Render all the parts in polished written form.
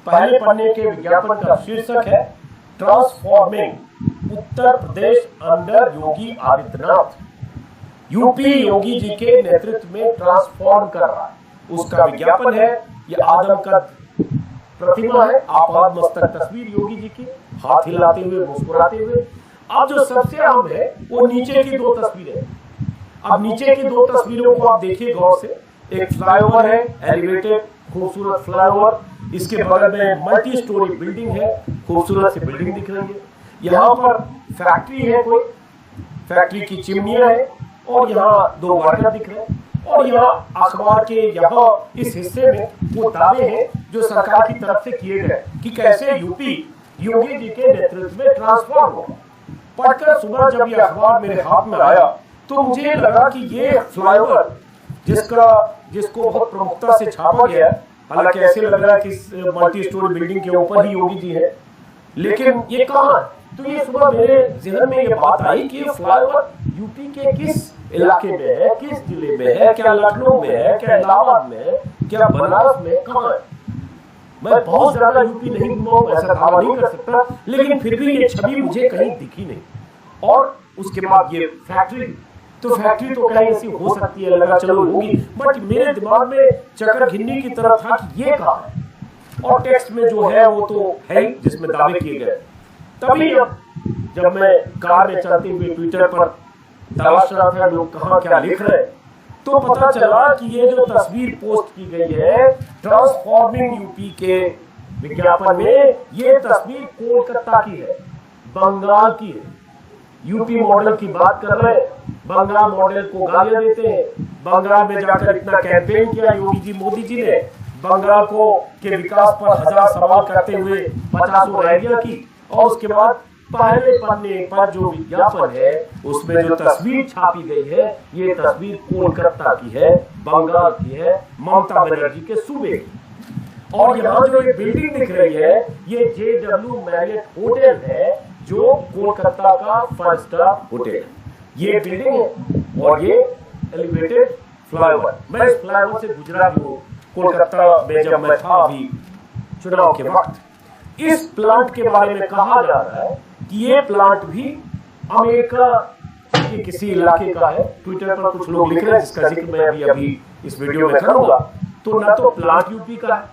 पहले पन्ने के विज्ञापन का शीर्षक है transforming Uttar Pradesh under Yogi Adityanath. UP Yogi ji के नेतृत्व में ट्रांसफॉर्म कर रहा है, उसका विज्ञापन है। यह आदमकद प्रतिमा है, आपाद मस्तक तस्वीर योगी जी की, हाथ हिलाते हुए मुस्कुराते हुए। अब जो सबसे अहम है वो नीचे की दो तस्वीरें। अब नीचे की दो तस्वीरों को आप देखिए गौर से। एक फ्लाईओवर है, एलिवेटेड खूबसूरत फ्लाईओवर, इसके बगल में मल्टी स्टोरी बिल्डिंग है, खूबसूरत सी बिल्डिंग दिख रही है। यहाँ पर फैक्ट्री है, कोई फैक्ट्री की चिमनियां है और यहाँ दो वर्कर दिख रहे हैं। और यहाँ अखबार के यहाँ इस हिस्से में वो दावे हैं जो सरकार की तरफ से किए गए कि कैसे यूपी योगी जी के नेतृत्व में ट्रांसफॉर्म हो। पढ़कर सुबह जब ये अखबार मेरे हाथ में आया तो मुझे लगा कि ये फ्लाईओवर जिसको बहुत प्रमुखता से छापा गया, हालांकि ऐसे लग रहा है कि मल्टी स्टोरी बिल्डिंग के ऊपर ही योगी जी है, लेकिन ये कहाँ है? तो ये सुबह मेरे जहन में ये बात आई कि ये फ्लाईओवर यूपी के किस इलाके में है, किस जिले में है, क्या लखनऊ में है, क्या इलाहाबाद में है, क्या बनारस में, कहाँ है? मैं बहुत ज्यादा यूपी नहीं घूमा हूं, ऐसा दावा नहीं कर सकता, लेकिन फिर भी ये छवि मुझे कहीं दिखी नहीं। और उसके बाद ये फैक्ट्री तो कहीं ऐसी हो सकती है, लगा चलो होगी, बट मेरे दिमाग में चक्कर घिन्नी की तरह था कि ये कहाँ है। और टेक्स्ट में जो है वो तो है ही जिसमें दावे किए गए। तभी जब मैं कार में चलते हुए ट्विटर पर तलाश रहा था लोग कहाँ क्या लिख रहे हैं, तो पता चला कि ये जो तस्वीर पोस्ट की गई है ट्रांसफॉर्मिंग यूपी के विज्ञापन में, ये तस्वीर कोलकाता की है, बंगाल की है। यूपी मॉडल की बात कर रहे हैं, बंगाल मॉडल को गालियां देते हैं। बंगाल में जाकर इतना कैंपेन किया योगी जी, मोदी जी ने बंगाल के विकास पर हजार सवाल करते हुए 50 रैलियां की। और उसके बाद पहले पन्ने पर जो विज्ञापन है उसमें जो तस्वीर छापी गई है, ये तस्वीर कोलकाता की है, बंगाल की है, ममता बनर्जी के सूबे की। और यहाँ जो एक बिल्डिंग दिख रही है ये JW मैरियट होटल है, जो कोलकाता का 5 स्टार होटल है। ये बिल्डिंग है और ये एलिवेटेड फ्लाईओवर। मैं इस फ्लाईओवर से गुजरा भी हूँ कोलकाता में जब मैं था अभी चुनाव के वक्त। इस प्लांट के बारे में कहा जा रहा है कि ये प्लांट भी अमेरिका के किसी इलाके का है। ट्विटर पर कुछ लोग लिख रहे हैं जिसका जिक्र मैं अभी इस वीडियो में करूंगा। तो ना तो प्लांट यूपी का है,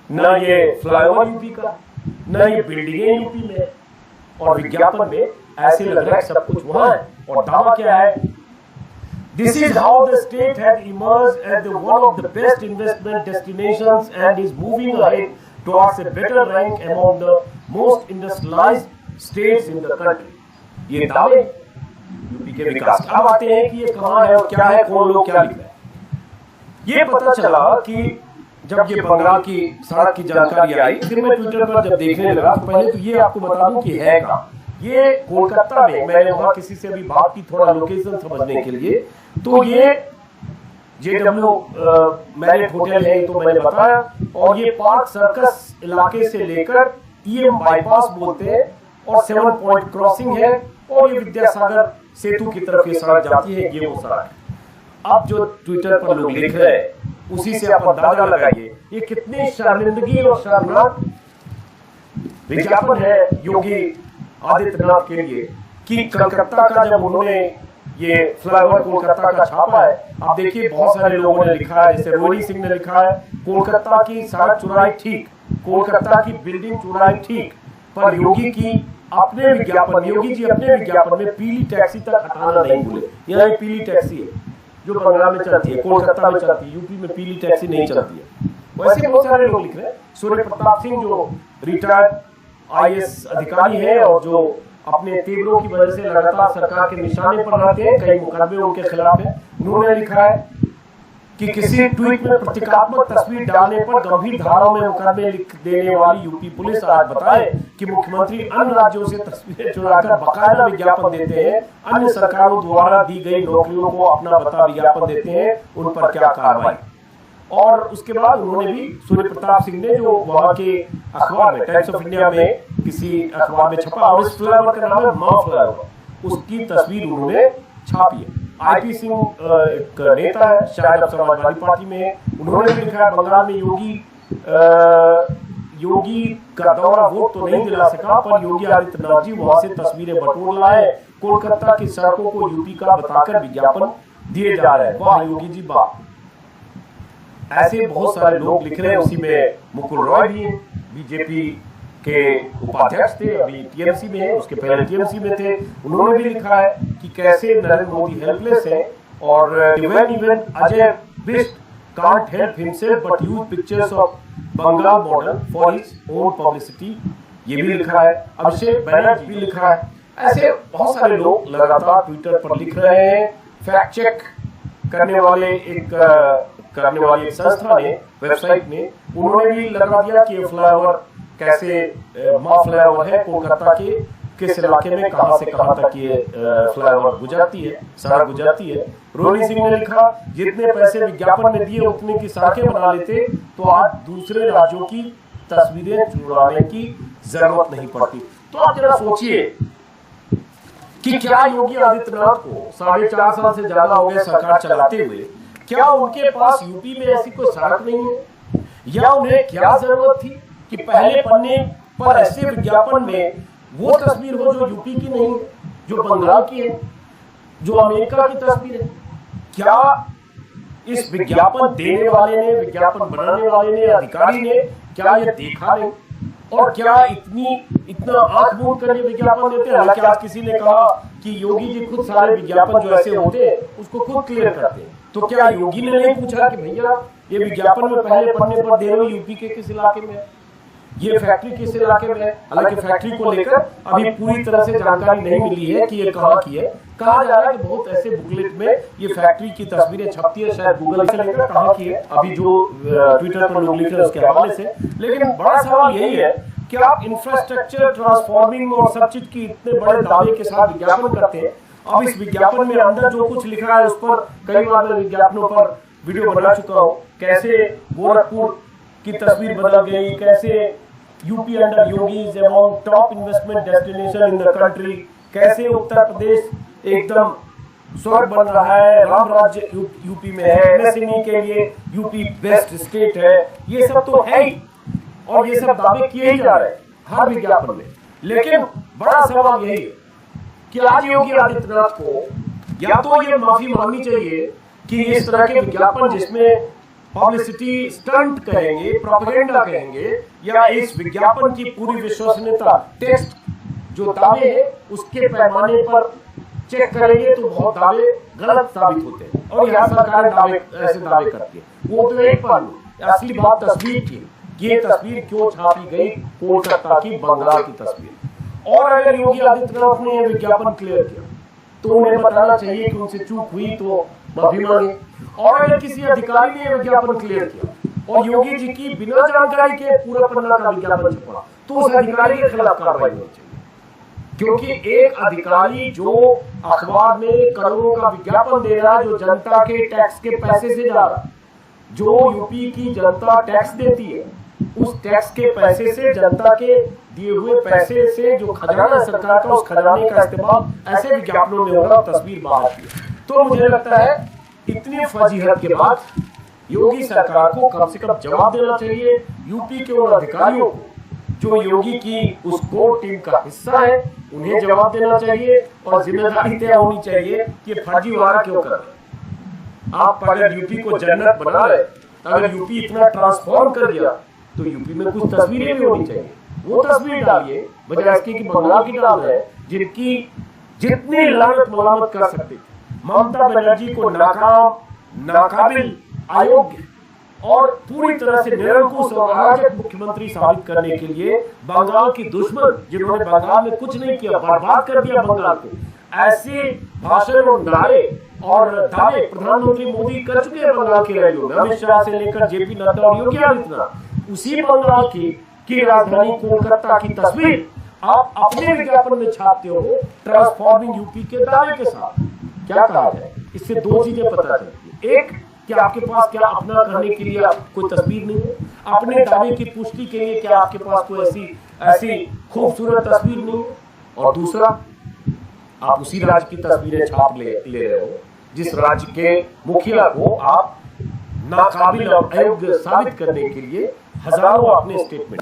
ना ये फ्लाईओवर यूपी का, ना ये बिल्डिंगें यूपी में, और विज्ञापन में ऐसे लग रहा है सब कुछ वहां है। और दावा क्या है? This is how the state has emerged as one of the best investment destinations and is moving ahead towards a better rank among the most industrialized states in the country. ये दावे यूपी के विकास। अब आते हैं कि ये कहाँ है और क्या है, कौन लोग क्या लिख रहे हैं। ये पता चला कि जब ये बंगाल की सड़क की जानकारी आई, फिर मैं ट्विटर पर जब देखने लगा तो पहले तो ये आपको बता दूं कि है कहाँ। ये कोलकाता में, मैंने वहां किसी से अभी बात की थोड़ा लोकेशन समझने के लिए, तो ये JW मैरियट होटल है तो मैंने बताया। और ये पार्क सर्कस इलाके से लेकर EM बाईपास बोलते हैं और 7 पॉइंट क्रॉसिंग है, और ये विद्यासागर सेतु की तरफ ये सड़क जाती है, ये वो सड़क है। अब जो ट्विटर पर लोग लिख रहे हैं उसी से आप अंदाजा लगाइए ये कितनी शर्मिंदगी और शर्मनाक विज्ञापन है योगी आदित्यनाथ के लिए कि कलकत्ता का जब उन्होंने ये फ्लाईओवर कोलकाता का छापा है। आप देखिए बहुत सारे लोगों ने लिखा है, जैसे रोहिणी सिंह ने लिखा है कोलकाता की सड़क चुराई ठीक, कोलकाता की बिल्डिंग चुराई ठीक, पर योगी जी अपने विज्ञापन में पीली टैक्सी तक हटाना नहीं भूले। यहाँ एक पीली टैक्सी है जो बंगाल में चलती है, कोलकाता में चलती है, यूपी में पीली टैक्सी नहीं चलती है। वैसे बहुत सारे लोग लिख रहे हैं। सूर्य प्रताप सिंह जो रिटायर्ड IAS अधिकारी है और जो अपने तेवरों की वजह से लगातार सरकार के निशाने पर रहते हैं, कई मुकदमे उनके खिलाफ है, उन्होंने लिखा है कि किसी ट्वीट में प्रतीकात्मक तस्वीर डालने पर गंभीर धाराओं में मुकदमे लिख देने वाली यूपी पुलिस आज बताए कि मुख्यमंत्री अन्य राज्यों से तस्वीरें चुराकर बकायदा विज्ञापन देते हैं, अन्य सरकारों द्वारा दी गई नौकरियों को अपना बता विज्ञापन देते हैं, उन पर क्या कार्रवाई। और उसके बाद उन्होंने भी, सूर्य प्रताप सिंह ने जो वहां के अखबार में, टाइम्स ऑफ इंडिया में किसी अखबार में छपा, और इस फ्लाईओवर का नाम है मां फ्लाईओवर, उसकी तस्वीर उन्होंने छापी है। IP सिंह एक नेता है, शायद अब समाजवादी पार्टी में है, उन्होंने भी लिखा है बंगाल में योगी योगी का दौरा वोट तो नहीं दिला सका, पर योगी आदित्यनाथ जी वहां से तस्वीरें बटोर लाए, कोलकाता की सड़कों को यूपी का बताकर विज्ञापन दिए जा रहे हैं। वाह योगी जी वाह। ऐसे बहुत सारे लोग लिख रहे हैं। उसी में मुकुल रॉय भी बीजेपी के उपाध्यक्ष थे, अभी टीएमसी में है, उसके पहले टीएमसी में थे। उन्होंने भी लिखा है कि कैसे नरेंद्र मोदी हेल्पलेस है और even Ajay Bisht can't help himself but use pictures of Bengal model for his own publicity, ये भी लिखा है। अभिषेक बैनर्जी भी लिखा है। ऐसे बहुत सारे लोग लगातार ट्विटर पर लिख रहे हैं। फैक्ट चेक करने वाली एक संस्था ने, वेबसाइट ने, उन्होंने भी लगा दिया कि फ्लाईओवर कैसे फ्लाईओवर है कोलकाता के किस इलाके में, कहां से कहां तक ये फ्लाईओवर गुजरती है, सड़क गुजरती है। रोहिणी सिंह ने लिखा जितने पैसे विज्ञापन में दिए उतने की सड़कें बना लेते तो आज दूसरे राज्यों की तस्वीरें चुराने की जरूरत नहीं पड़ती। तो आप जरा सोचिए कि क्या योगी आदित्यनाथ को 4.5 साल से ज्यादा हो गए सरकार चलाते हुए, क्या उनके पास यूपी में ऐसी कोई सड़क नहीं है, या उन्हें क्या जरूरत थी कि पहले पन्ने पर ऐसे विज्ञापन में वो तस्वीर हो जो यूपी की नहीं, जो बंगाल की है, जो अमेरिका की तस्वीर है। क्या इस विज्ञापन देने वाले ने, विज्ञापन बनाने वाले ने, अधिकारी ने क्या ये देखा नहीं, और क्या इतना आंख मूंद कर ये विज्ञापन देते हैं? हालांकि आज किसी ने कहा कि योगी जी खुद सारे विज्ञापन जो ऐसे होते हैं उसको खुद क्लियर करते हैं। तो क्या योगी ने नहीं पूछा कि भैया ये विज्ञापन में पहले पन्ने पर दे रहे हो यूपी के किस इलाके में है, ये फैक्ट्री किस इलाके में है? हालांकि फैक्ट्री को लेकर अभी पूरी तरह से जानकारी नहीं मिली है कि ये कहाँ की है। कहा जा रहा है कि बहुत ऐसे बुकलेट में ये फैक्ट्री की तस्वीरें छपती है, शायद गूगल से लेकर कहाँ की है, अभी जो ट्विटर पर लोग लिख रहे हैं उसके हवाले से। लेकिन बड़ा सवाल यही है कि आप इंफ्रास्ट्रक्चर ट्रांसफॉर्मिंग और सब चीज की इतने बड़े दावे के साथ विज्ञापन करते हैं। अब इस विज्ञापन में अंदर जो कुछ लिखा है उस पर कई बार मैं विज्ञापनों पर वीडियो बना चुका हूँ। कैसे गोरखपुर की तस्वीर बदल गई, कैसे UP under Yogi is among top investment destination in the country, कैसे उत्तर प्रदेश एकदम स्वर्ग बन रहा है, राम राज्य यूपी में है, एमएसएमई के लिए यूपी बेस्ट स्टेट है। ये सब तो है ही, और ये सब दावे किए ही जा रहे हैं हर विज्ञापन में। लेकिन बड़ा सवाल यही है कि आज योगी आदित्यनाथ को या तो ये माफी मांगनी चाहिए कि इस तरह के विज्ञापन जिसमें पब्लिसिटी स्टंट कहेंगे, प्रोपेगेंडा कहेंगे, या इस विज्ञापन की पूरी विश्वसनीयता टेस्ट जो दावे है उसके पैमाने पर चेक करेंगे तो बहुत दावे गलत साबित होते हैं। और यहाँ सरकार ऐसे दावे करती है। वो तो एक पहलू, असली बात तस्वीर की, ये तस्वीर क्यों छापी गई कोलकाता की, बंगाल की तस्वीर। और अगर योगी आदित्यनाथ ने यह विज्ञापन क्लियर किया तो उन्हें बताना चाहिए कि उनसे चूक हुई तो माफी मांगे। और अगर किसी अधिकारी ने यह विज्ञापन क्लियर किया और योगी जी की बिना जानकारी के पूरा पन्ना का विज्ञापन छपा तो उस अधिकारी के खिलाफ कार्रवाई होनी चाहिए। क्योंकि एक अधिकारी जो अखबार में करोड़ों का विज्ञापन दे रहा है, जो जनता के टैक्स के पैसे से जा रहा है, जो यूपी की जनता टैक्स देती है, उस टैक्स के पैसे से, जनता के दिए हुए पैसे से जो खजाना सरकार का, उस खजाने का इस्तेमाल ऐसे विज्ञापनों में होगा, तस्वीर बाहर की। तो मुझे लगता है इतनी फजीहत के बाद योगी सरकार को कम से कम जवाब देना चाहिए। यूपी के उन अधिकारियों को जो योगी की उस कोर टीम का हिस्सा है, उन्हें जवाब देना चाहिए और जिम्मेदारी तय होनी चाहिए कि फर्जी वारा क्यों कर रहे। आप अगर यूपी को जन्नत बना रहे, अगर यूपी इतना ट्रांसफॉर्म कर दिया तो यूपी में कुछ तस्वीरें भी होनी चाहिए। वो तस्वीर डालिए बजाय इसकी कि बंगाल की डाल रहे जिनकी जितनी लानत मलामत कर सकते थे। ममता बनर्जी को नाकाम, नाकाबिल, अयोग्य और पूरी तरह से निरंकुश और अराजक मुख्यमंत्री साबित करने के लिए बंगाल की दुश्मन, जिन्होंने बंगाल में कुछ नहीं किया, बर्बाद कर दिया बंगाल को, ऐसे भाषण और नारे और दावे प्रधानमंत्री मोदी कर चुके हैं बंगाल की रैलियों में, अमित शाह से लेकर जेपी नड्डा और योगी आदित्यनाथ। उसी बंगाल की राजधानी कोलकाता की तस्वीर आप अपने विज्ञापन में छापते हो ट्रांसफॉर्मिंग यूपी के दावे के साथ। क्या कहा जाए, इससे दो चीजें पता चलती है। एक, कि आपके पास क्या अपना करने के लिए कोई तस्वीर नहीं है, अपने दावे की पुष्टि के लिए क्या आपके पास कोई ऐसी खूबसूरत तस्वीर नहीं है, और दूसरा, आप उसी राज्य की तस्वीरें छाप ले रहे हो जिस राज्य के मुखिया को आप नाकाबिल और अयोग्य साबित करने के लिए हजारों अपने स्टेटमेंट